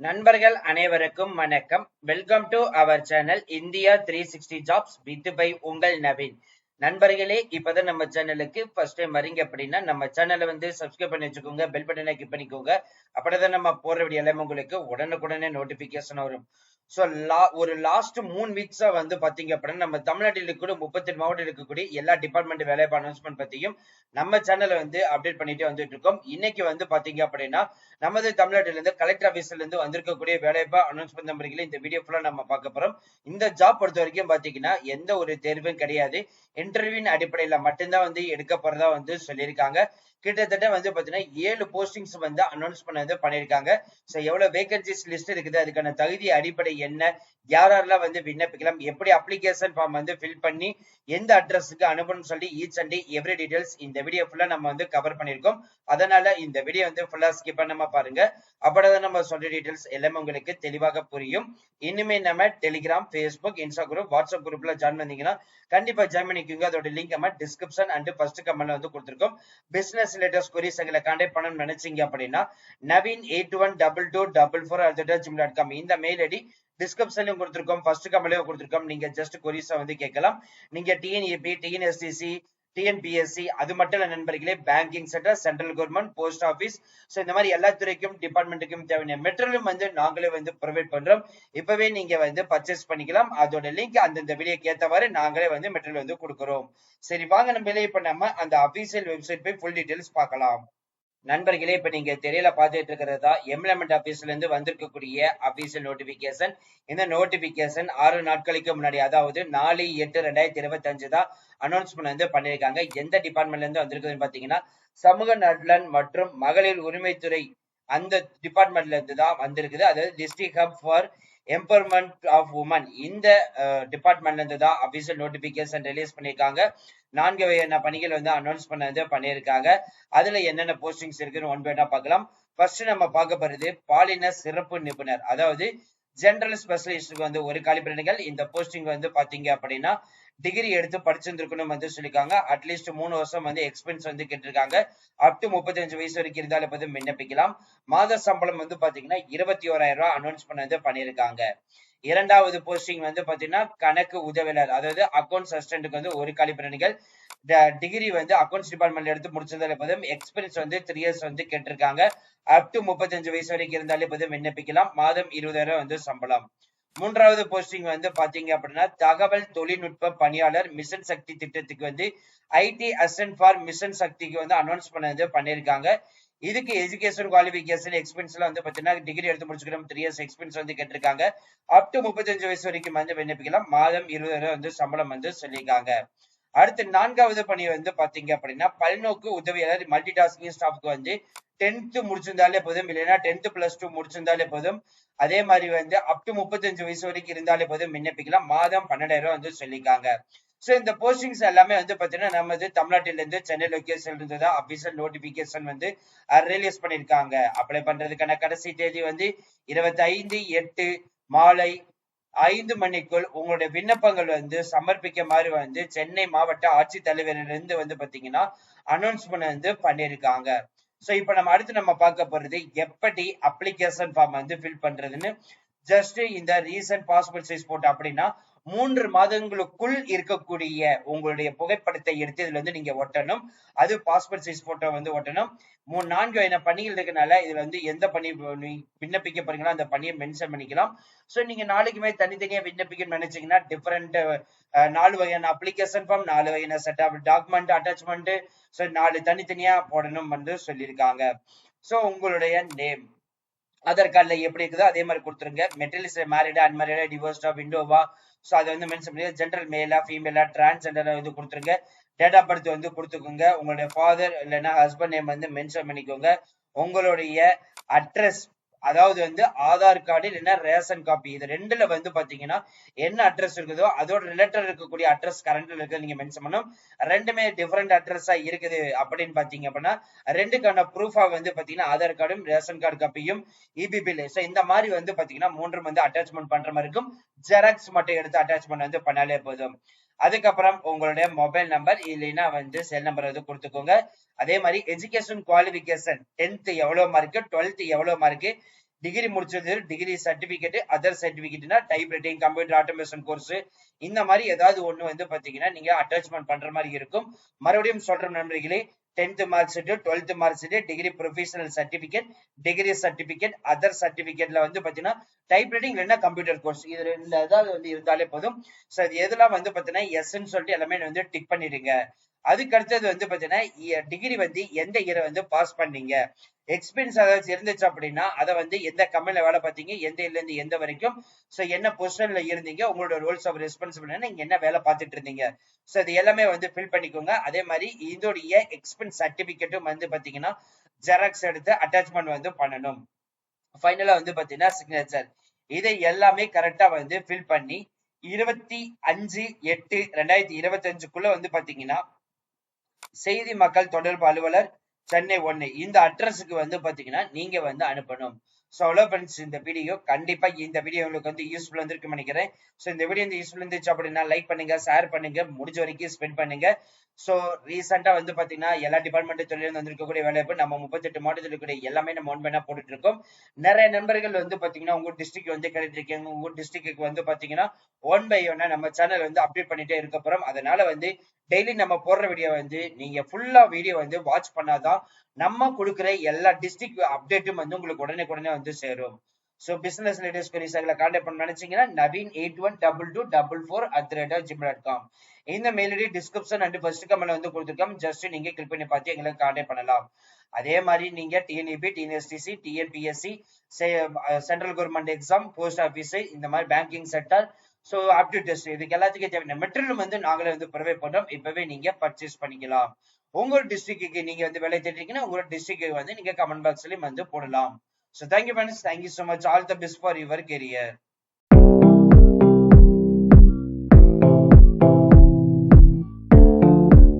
நண்பர்கள் அனைவருக்கும் வணக்கம். Welcome to our channel India 360 jobs with by உங்கள் நவீன். நண்பர்களே, இப்பதான் நம்ம சேனலுக்கு ஃபர்ஸ்ட் டைம் வரீங்க அப்படின்னா நம்ம சேனலை சப்ஸ்கிரைப் பண்ணி வச்சுக்கோங்க, பெல் பட்டனை கிளிக் பண்ணிக்கோங்க. அப்படிதான் நம்ம போற வீடியோ எல்லாமே உங்களுக்கு உடனுக்குடனே நோட்டிபிகேஷன் வரும். ஸோ ஒரு லாஸ்ட் 3 வீக்ஸா பாத்தீங்க அப்படின்னா நம்ம தமிழ்நாட்டில் இருக்கக்கூடிய 38 மாவட்டத்தில் இருக்கக்கூடிய எல்லா டிபார்ட்மெண்ட் வேலைவாய்ப்பு அனௌன்ஸ்மெண்ட் பத்தியும் நம்ம சேனலை அப்டேட் பண்ணிட்டே வந்துட்டு இருக்கோம். இன்னைக்கு பாத்தீங்க அப்படின்னா நமது தமிழ்நாட்டில இருந்து கலெக்டர் ஆபீஸ்ல இருந்து வந்திருக்கக்கூடிய வேலைவாய்ப்பு அனௌன்ஸ்மெண்ட் நம்பர்களை இந்த வீடியோ ஃபுல்லா நம்ம பார்க்க போறோம். இந்த ஜாப் பொறுத்த வரைக்கும் பாத்தீங்கன்னா எந்த ஒரு தேர்வும் கிடையாது, இன்டர்வியூவின் அடிப்படையில மட்டும்தான் எடுக்க போறதா சொல்லியிருக்காங்க. கிட்டத்தட்ட பாத்தீங்கன்னா 7 போஸ்டிங்ஸ் அனௌன்ஸ் பண்ணிருக்காங்க. சோ எவ்வளவு வேகன்சிஸ் லிஸ்ட் இருக்குது, அதுக்கான தகுதி அடிப்படை என்ன, யாரெல்லாம் விண்ணப்பிக்கலாம், எப்படி அப்ளிகேஷன் ஃபார்ம் ஃபில் பண்ணி எந்த அட்ரஸுக்கு அனுப்பணும்னு சொல்லி ஈச் அண்ட் எவ்ரி டீடைல்ஸ் இந்த வீடியோ ஃபுல்லா நம்ம கவர் பண்ணிருக்கோம். அதனால இந்த வீடியோ ஃபுல்லா ஸ்கிப் பண்ணாம பாருங்க. அப்பதான் நம்ம சொல்ற டீடைல்ஸ் எல்லாமே உங்களுக்கு தெளிவாக புரியும். இனிமே நம்ம டெலிகிராம், ஃபேஸ்புக், இன்ஸ்டாகிராம், வாட்ஸ்அப் குரூப்ல ஜாயின் பண்ணீங்கன்னா கண்டிப்பா ஜாயின் பண்ணிக்கோங்க. அதோட லிங்க் நம்ம டிஸ்கிரிப்ஷன் அண்ட் ஃபர்ஸ்ட் கமெண்ட்ல கொடுத்திருக்கோம். பிசினஸ் ரிலேட்டட் queries எங்களை கான்டாக்ட் பண்ணணும்னு நினைச்சீங்க அப்படின்னா naveen812244@gmail.com இந்த மெயில் ஐடி டிஸ்கிரிப்ஷன்லயும் கொடுத்திருக்கோம், ஃபர்ஸ்ட் கமெண்ட்லயும் கொடுத்திருக்கோம். நீங்க ஜஸ்ட் queries கேட்கலாம். நீங்க டிஎன்இபி, டிஎன்எஸ்டிசி, டிஎன்பிஎஸ்சி அது மட்டும் இல்ல நண்பர்களே, banking sector, central government, post office, so இந்த மாதிரி எல்லா துறைக்கும் டிபார்ட்மெண்ட்டுக்கும் தேவையான மெட்டீரியலும் நாங்களே ப்ரொவைட் பண்றோம். இப்பவே நீங்க பர்ச்சேஸ் பண்ணிக்கலாம். அதோட லிங்க் அந்தந்த வீடியோக்கு ஏத்தவாறு நாங்களே மெட்டீரியல் கொடுக்கிறோம். சரி வாங்க நம்ம இப்ப நம்ம அந்த அபிஷியல் வெப்சைட் போய் ஃபுல் டீடைல்ஸ் பார்க்கலாம். நண்பர்களே, இப்ப நீங்க தெரியல பார்த்துட்டு இருக்கிறதா எம்ப்ளாய்மெண்ட் ஆபீஸ்ல இருந்து வந்திருக்கக்கூடிய அபிஷியல் நோட்டிபிகேஷன். இந்த நோட்டிபிகேஷன் 6 நாட்களுக்கு முன்னாடி, அதாவது 4/8/2025 தான் அனௌன்ஸ்மெண்ட் பண்ணிருக்காங்க. எந்த டிபார்ட்மெண்ட்ல இருந்து வந்திருக்குதுன்னு பாத்தீங்கன்னா சமூக நலன் மற்றும் மகளிர் உரிமைத்துறை அந்த டிபார்ட்மெண்ட்ல இருந்து தான் வந்திருக்குது. அதாவது district hub for empowerment of women இந்த டிபார்ட்மெண்ட்ல இருந்து தான் அபிஷியல் நோட்டிபிகேஷன் ரிலீஸ் பண்ணிருக்காங்க. 4 வகையான பணிகள் அனௌன்ஸ் பண்ணிருக்காங்க. அதுல என்னென்ன போஸ்டிங்ஸ் இருக்குன்னு ஒன் பை ஒன்னா பார்க்கலாம். ஃபர்ஸ்ட் நம்ம பார்க்க போறது பாலின சிறப்பு நிபுணர், அதாவது ஜெனரல் ஸ்பெஷலிஸ்டுக்கு ஒரு காலிபரணிகள். இந்த போஸ்டிங் பாத்தீங்க அப்படின்னா டிகிரி எடுத்து படிச்சிருந்திருக்கணும் சொல்லிருக்காங்க. அட்லீஸ்ட் 3 வருஷம் எக்ஸ்பீரியன்ஸ் கேட்டிருக்காங்க. அப் டு 35 வயசு வரைக்கும் இருந்தாலும் விண்ணப்பிக்கலாம். மாத சம்பளம் பாத்தீங்கன்னா 21,000 ரூபாய் அனௌன்ஸ் பண்ணிருக்காங்க. இரண்டாவது போஸ்டிங் பாத்தீங்கன்னா கணக்கு உதவியாளர், அதாவது அக்கௌண்ட்ஸ் அசிஸ்டன்ட்க்கு ஒரு காலிபரணிகள். டிகிரி அக்கௌண்ட்ஸ் டிபார்ட்மெண்ட்ல எடுத்து முடிச்சிருந்தாலே எக்ஸ்பீரியன்ஸ் 3 இயர்ஸ் கேட்டிருக்காங்க. அப் டு 35 வயசு வரைக்கும் இருந்தாலே விண்ணப்பிக்கலாம். மாதம் 20,000 சம்பளம். மூன்றாவது போஸ்டிங் பாத்தீங்க அப்படின்னா தகவல் தொழில்நுட்ப பணியாளர், மிஷன் சக்தி திட்டத்துக்கு ஐடி அசிஸ்டன்ட் ஃபார் மிஷன் சக்திக்கு அனௌன்ஸ் பண்ணிருக்காங்க. இதுக்கு எஜுகேஷன் குவாலிபிகேஷன் எக்ஸ்பீரியன்ஸ் எல்லாம் பாத்தீங்கன்னா டிகிரி எடுத்து முடிச்சுக்கிறோம், 3 இயர்ஸ் எக்ஸ்பீரியன்ஸ் கேட்டிருக்காங்க. அப் டு 35 வயசு வரைக்கும் விண்ணப்பிக்கலாம். மாதம் 20,000 சம்பளம் சொல்லியிருக்காங்க. அடுத்து 4வது பணி பாத்தீங்க அப்படின்னா பல்நோக்கு உதவியாளர், மல்டி டாஸ்கிங் ஸ்டாஃப்க்கு 10th முடிச்சிருந்தாலே போதும், இல்லைன்னா 10th +2 முடிச்சிருந்தாலே போதும். அதே மாதிரி அப் டு 35 வயசு வரைக்கும் இருந்தாலே போதும் விண்ணப்பிக்கலாம். மாதம் 12,000 சொல்லியிருக்காங்க. சோ இந்த போஸ்டிங்ஸ் எல்லாமே பாத்தீங்கன்னா நம்ம தமிழ்நாட்டில இருந்து சென்னை லொகேஷன்ல இருந்து தான் அபிஷியல் நோட்டிபிகேஷன் ரிலீஸ் பண்ணிருக்காங்க. அப்ளை பண்றதுக்கான கடைசி தேதி 25/8 மாலை 5 மணிக்குள் உங்களுடைய விண்ணப்பங்கள் சமர்ப்பிக்குமாறு சென்னை மாவட்ட ஆட்சித்தலைவரிலிருந்து பாத்தீங்கன்னா அனௌன்ஸ்மெண்ட் பண்ணிருக்காங்க. சோ இப்ப நம்ம அடுத்து நம்ம பார்க்க போறது எப்படி அப்ளிகேஷன் ஃபார்ம் ஃபில் பண்றதுன்னு. ஜஸ்ட் இந்த ரீசன்ட் பாஸ்போர்ட் சைஸ் போட்டோ அப்படின்னா 3 மாதங்களுக்குள் இருக்கக்கூடிய உங்களுடைய புகைப்படத்தை எடுத்து இதுல நீங்க ஒட்டணும். அது பாஸ்போர்ட் சைஸ் போட்டோ ஒட்டணும். 4 வகையான பணிகள் இருக்கனால இதுல எந்த பணி விண்ணப்பிக்க போறீங்களோ அந்த பணியை மென்ஷன் பண்ணிக்கலாம். சோ நீங்க நாளைக்குமே தனித்தனியா விண்ணப்பிக்கணும்னு நினைச்சீங்கன்னா டிஃபரெண்ட் 4 வகையான அப்ளிகேஷன் ஃபார்ம், 4 வகையான set of document attachment, so 4 தனித்தனியா போடணும் சொல்லியிருக்காங்க. சோ உங்களுடைய நேம் ஆதார் கார்டுல எப்படி இருக்குதோ அதே மாதிரி கொடுத்துருங்க. மெட்டீரியல்ஸ் மேரிடா, அன்மேரிடா, டிவோர்ஸ்டா, விண்டோவா, சோ அதை மென்ஷன் பண்ணி ஜென்ரல் மேலா, ஃபீமேலா, டிரான்ஸ்ஜெண்டரா கொடுத்துருங்க. டேட் ஆஃப் பர்த் கொடுத்துக்கோங்க. உங்களுடைய ஃபாதர் இல்லைன்னா ஹஸ்பண்ட் நேம் மென்ஷன் பண்ணிக்கோங்க. உங்களுடைய அட்ரஸ், அதாவது ஆதார் கார்டு இல்லைன்னா ரேஷன் காப்பி, இது ரெண்டுல பாத்தீங்கன்னா என்ன அட்ரஸ் இருக்குதோ அதோட ரிலேட்டட் இருக்கக்கூடிய அட்ரஸ் கரண்ட்ல இருக்கு நீங்க மென்ஷன் பண்ணும். ரெண்டுமே டிஃபரெண்ட் அட்ரஸா இருக்குது அப்படின்னு பாத்தீங்க அப்படின்னா ரெண்டுக்கான ப்ரூஃபா பாத்தீங்கன்னா ஆதார் கார்டும் ரேஷன் கார்டு காப்பியும் இபி பில், இந்த மாதிரி பாத்தீங்கன்னா 3 அட்டாச்மெண்ட் பண்ற மாதிரி இருக்கும். ஜெராக்ஸ் மட்டும் எடுத்து அட்டாச்மெண்ட் பண்ணாலே போதும். அதுக்கப்புறம் உங்களுடைய மொபைல் நம்பர் இல்லைன்னா செல் நம்பர் கொடுத்துக்கோங்க. அதே மாதிரி எஜுகேஷன் குவாலிபிகேஷன் 10th எவ்வளவு மார்க்கு, 12th எவ்வளவு மார்க்கு, டிகிரி முடிச்சது டிகிரி சர்டிபிகேட், அதர் சர்டிபிகேட்னா type writing, computer automation course, இந்த மாதிரி ஏதாவது ஒண்ணு வந்து பாத்தீங்கன்னா நீங்க அட்டாச்மெண்ட் பண்ற மாதிரி இருக்கும். மறுபடியும் சொல்ற நண்பர்களே, 10th mark sheet, 12th mark sheet, degree professional certificate, degree certificate, other சர்டிபிகேட்ல வந்து பாத்தீங்கன்னா டைப் ரைட்டிங் இல்லைன்னா கம்ப்யூட்டர் கோர்ஸ், இது ரெண்டு ஏதாவது வந்து இருந்தாலே போதும். சோ இது எதெல்லாம் வந்து பாத்தீங்கன்னா எஸ்ன்னு சொல்லிட்டு எல்லாமே வந்து டிக் பண்ணிடுங்க. அதுக்கு அடுத்தது வந்து பாத்தீங்கன்னா டிகிரி வந்து எந்த இயரை வந்து பாஸ் பண்ணீங்க, எக்ஸ்பீரியன்ஸ் ஏதாச்சும் இருந்துச்சு அப்படின்னா அதை வந்து எந்த கம்பெனில வேலை பார்த்தீங்க, எந்த இதுல இருந்து எந்த வரைக்கும், சோ என்ன பொசிஷன்ல இருந்தீங்க, உங்களோட ரோல்ஸ் ஆஃப் ரெஸ்பான்சிபிலிட்டி, நீங்க என்ன வேலை பார்த்துட்டு இருந்தீங்க, சோ இது எல்லாமே வந்து ஃபில் பண்ணிக்கோங்க. அதே மாதிரி இதோடைய எக்ஸ்பென்ஸ் சர்டிபிகேட்டும் வந்து பாத்தீங்கன்னா ஜெராக்ஸ் எடுத்து அட்டாச்மெண்ட் வந்து பண்ணணும். ஃபைனலா வந்து பாத்தீங்கன்னா சிக்னேச்சர், இதை எல்லாமே கரெக்டா வந்து ஃபில் பண்ணி 25/8/2025 வந்து பாத்தீங்கன்னா செய்தி மக்கள் தொடர்பு அலுவலர், சென்னை 1 இந்த அட்ரஸுக்கு வந்து பாத்தீங்கன்னா நீங்க வந்து அனுப்பணும். சோ அவ்வளவு ஃப்ரெண்ட்ஸ், இந்த வீடியோ கண்டிப்பா இந்த வீடியோ உங்களுக்கு வந்து யூஸ்ஃபுல் இருந்திருக்குன்னு நினைக்கிறேன். சோ இந்த வீடியோ வந்து யூஸ்ஃபுல் இருந்துச்சு அப்படின்னா லைக் பண்ணுங்க, ஷேர் பண்ணுங்க, முடிஞ்ச வரைக்கும் ஸ்பெண்ட் பண்ணுங்க. சோ ரீசெண்டா வந்து பாத்தீங்கன்னா எல்லா டிபார்ட்மெண்ட் தொழிலும் வந்திருக்கக்கூடிய வேலைவாய்ப்பு நம்ம 38 மாவட்டத்தில் இருக்கக்கூடிய எல்லாமே நம்ம ஒன் பண்ணா போட்டுட்டு இருக்கோம். நிறைய நண்பர்கள் வந்து பாத்தீங்கன்னா உங்க டிஸ்ட்ரிக்ட் வந்து கிடைட்டு இருக்கீங்க. உங்க டிஸ்ட்ரிக்ட்டுக்கு வந்து பாத்தீங்கன்னா 1 by 1 நம்ம சேனல் வந்து அப்டேட் பண்ணிட்டே இருக்க போறோம். அதனால வந்து டெய்லி நம்ம போடுற வீடியோ வந்து நீங்க ஃபுல்லா வீடியோ வந்து வாட்ச் பண்ணாதான் நம்ம கொடுக்குற எல்லா டிஸ்ட்ரிக்ட் அப்டேட்டும் வந்து உங்களுக்கு உடனே வந்து சேரும். சோ பிசினஸ் லேட்டஸ்ட் கொரிஸாக்களை கான்டாக்ட் பண்ண நினைச்சீங்கன்னா naveen812244@gmail.com இந்த mail ID description and first கமெண்ட்ல வந்து கொடுத்துருக்கோம். ஜஸ்ட் நீங்க கிளிக் பண்ணி பார்த்து எங்களுக்கு கான்டாக்ட் பண்ணலாம். அதே மாதிரி நீங்க TNEB, TNSTC, TNPSC, central government exam, post office, இந்த மாதிரி banking sector, so aptitude test, இதுக்கு எல்லாத்துக்கும் தேவையான மெட்டீரியல் வந்து நாங்களே வந்து ப்ரொவைட் பண்றோம். இப்பவே நீங்க பர்ச்சேஸ் பண்ணிக்கலாம். உங்களோட டிஸ்ட்ரிக்ட்டுக்கு நீங்க வந்து வேலை தேடிட்டீங்கன்னா உங்களோட டிஸ்ட்ரிக்ட் வந்து நீங்க கமெண்ட் பாக்ஸ்லயும் வந்து போடலாம். So thank you friends, thank you so much, all the best for your career.